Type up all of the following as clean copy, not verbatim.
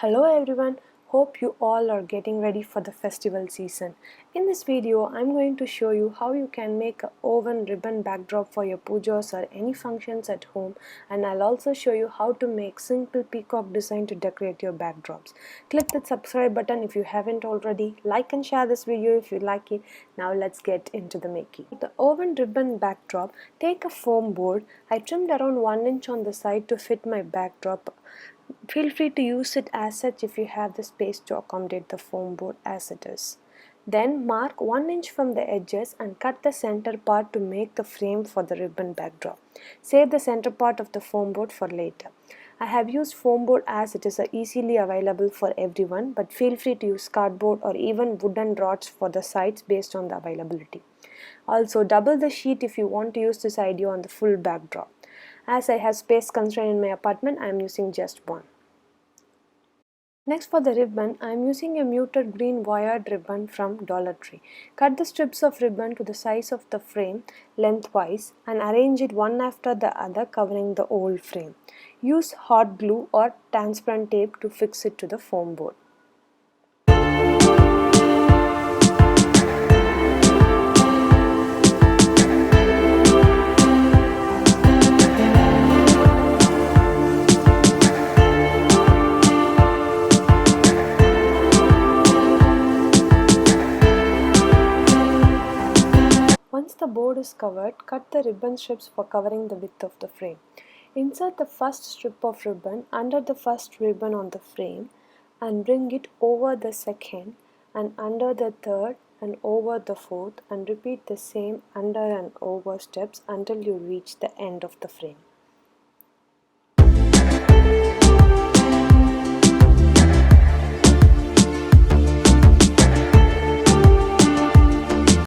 Hello everyone, hope you all are getting ready for the festival season. In this video, I'm going to show you how you can make a woven ribbon backdrop for your pujas or any functions at home, and I'll also show you how to make simple peacock design to decorate your backdrops. Click the subscribe button if you haven't already, like and share this video if you like it. Now let's get into the making. The woven ribbon backdrop, take a foam board. I trimmed around 1 inch on the side to fit my backdrop. Feel free to use it as such if you have the space to accommodate the foam board as it is. Then mark 1 inch from the edges and cut the center part to make the frame for the ribbon backdrop. Save the center part of the foam board for later. I have used foam board as it is easily available for everyone, but feel free to use cardboard or even wooden rods for the sides based on the availability. Also, double the sheet if you want to use this idea on the full backdrop. As I have space constraint in my apartment, I am using just one. Next, for the ribbon, I am using a muted green wired ribbon from Dollar Tree. Cut the strips of ribbon to the size of the frame lengthwise and arrange it one after the other, covering the whole frame. Use hot glue or transparent tape to fix it to the foam board. Once the board is covered, cut the ribbon strips for covering the width of the frame. Insert the first strip of ribbon under the first ribbon on the frame and bring it over the second and under the third and over the fourth, and repeat the same under and over steps until you reach the end of the frame.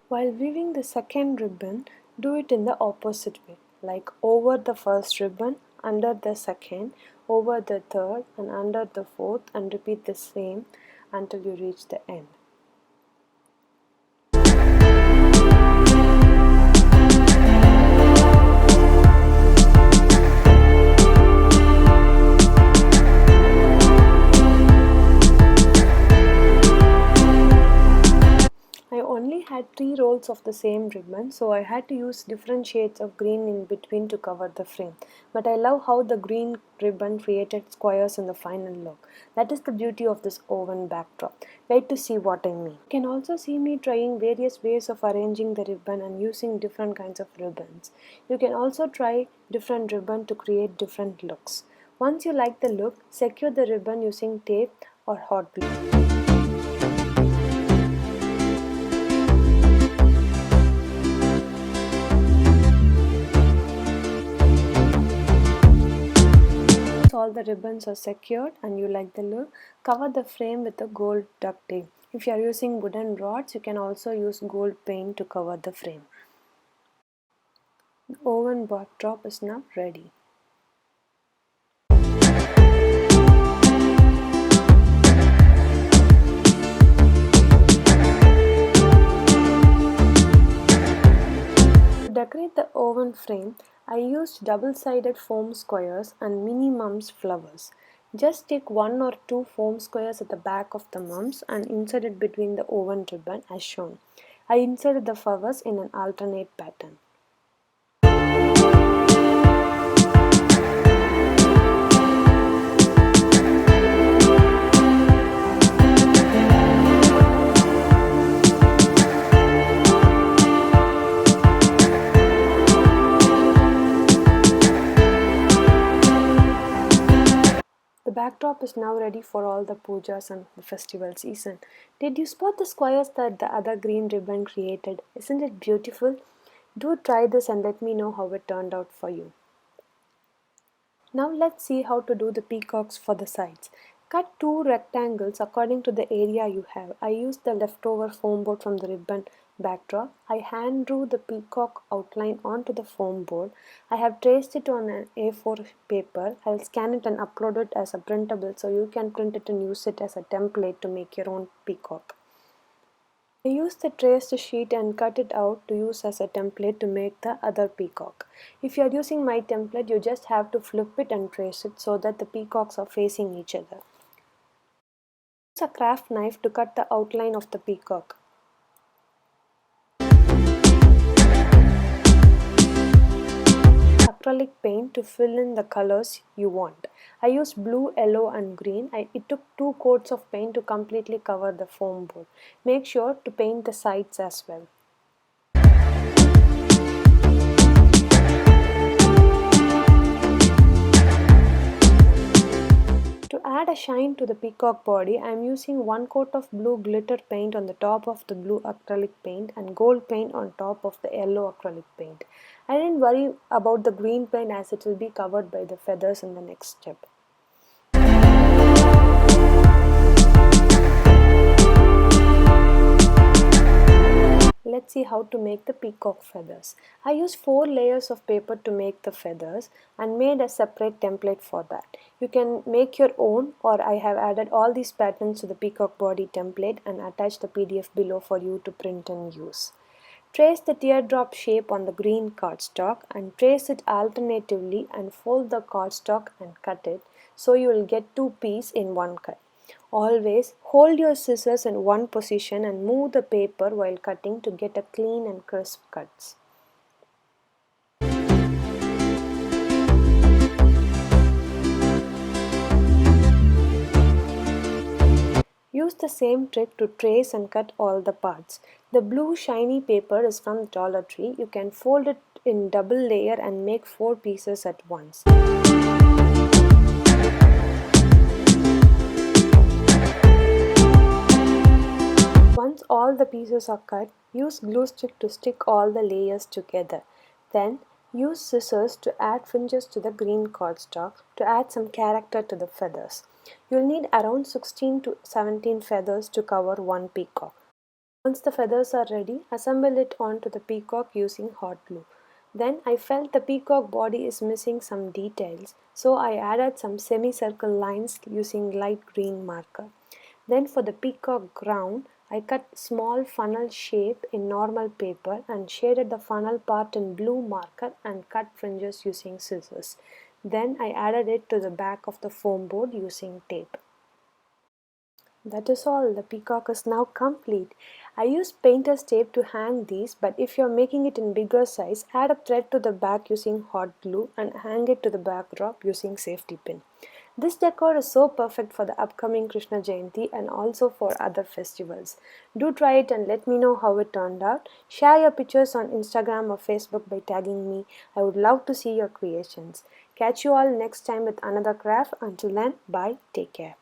While weaving the second ribbon, do it in the opposite way, like over the first ribbon, under the second, over the third and under the fourth, and repeat the same until you reach the end. I only had 3 rolls of the same ribbon, so I had to use different shades of green in between to cover the frame. But I love how the green ribbon created squares in the final look. That is the beauty of this woven backdrop. Wait to see what I mean. You can also see me trying various ways of arranging the ribbon and using different kinds of ribbons. You can also try different ribbon to create different looks. Once you like the look, secure the ribbon using tape or hot glue. All the ribbons are secured and you like the look, cover the frame with a gold duct tape. If you are using wooden rods, you can also use gold paint to cover the frame. The woven backdrop is now ready. To decorate the woven frame, I used double-sided foam squares and mini mums flowers. Just take 1 or 2 foam squares at the back of the mums and insert it between the woven ribbon as shown. I inserted the flowers in an alternate pattern. The backdrop is now ready for all the pujas and the festival season. Did you spot the squares that the other green ribbon created? Isn't it beautiful? Do try this and let me know how it turned out for you. Now let's see how to do the peacocks for the sides. Cut 2 rectangles according to the area you have. I used the leftover foam board from the ribbon backdrop. I hand drew the peacock outline onto the foam board. I have traced it on an A4 paper. I'll scan it and upload it as a printable so you can print it and use it as a template to make your own peacock. I used the traced sheet and cut it out to use as a template to make the other peacock. If you are using my template, you just have to flip it and trace it so that the peacocks are facing each other. Use a craft knife to cut the outline of the peacock. Acrylic paint to fill in the colors you want. I used blue, yellow and green. It took 2 coats of paint to completely cover the foam board. Make sure to paint the sides as well. To add a shine to the peacock body, I am using 1 coat of blue glitter paint on the top of the blue acrylic paint and gold paint on top of the yellow acrylic paint. I didn't worry about the green paint as it will be covered by the feathers in the next step. Let's see how to make the peacock feathers. I used 4 layers of paper to make the feathers and made a separate template for that. You can make your own, or I have added all these patterns to the peacock body template and attached the PDF below for you to print and use. Trace the teardrop shape on the green cardstock and trace it alternatively and fold the cardstock and cut it so you will get 2 pieces in one cut. Always hold your scissors in one position and move the paper while cutting to get a clean and crisp cuts. Use the same trick to trace and cut all the parts. The blue shiny paper is from Dollar Tree. You can fold it in double layer and make 4 pieces at once. Once all the pieces are cut, use glue stick to stick all the layers together. Then use scissors to add fringes to the green cardstock to add some character to the feathers. You'll need around 16 to 17 feathers to cover one peacock. Once the feathers are ready, assemble it onto the peacock using hot glue. Then I felt the peacock body is missing some details, so I added some semicircle lines using light green marker. Then for the peacock crown, I cut small funnel shape in normal paper and shaded the funnel part in blue marker and cut fringes using scissors. Then I added it to the back of the foam board using tape. That is all, the peacock is now complete. I used painter's tape to hang these, but if you're making it in bigger size, add a thread to the back using hot glue and hang it to the backdrop using safety pin. This decor is so perfect for the upcoming Krishna Jayanti and also for other festivals. Do try it and let me know how it turned out. Share your pictures on Instagram or Facebook by tagging me. I would love to see your creations. Catch you all next time with another craft. Until then, bye, take care.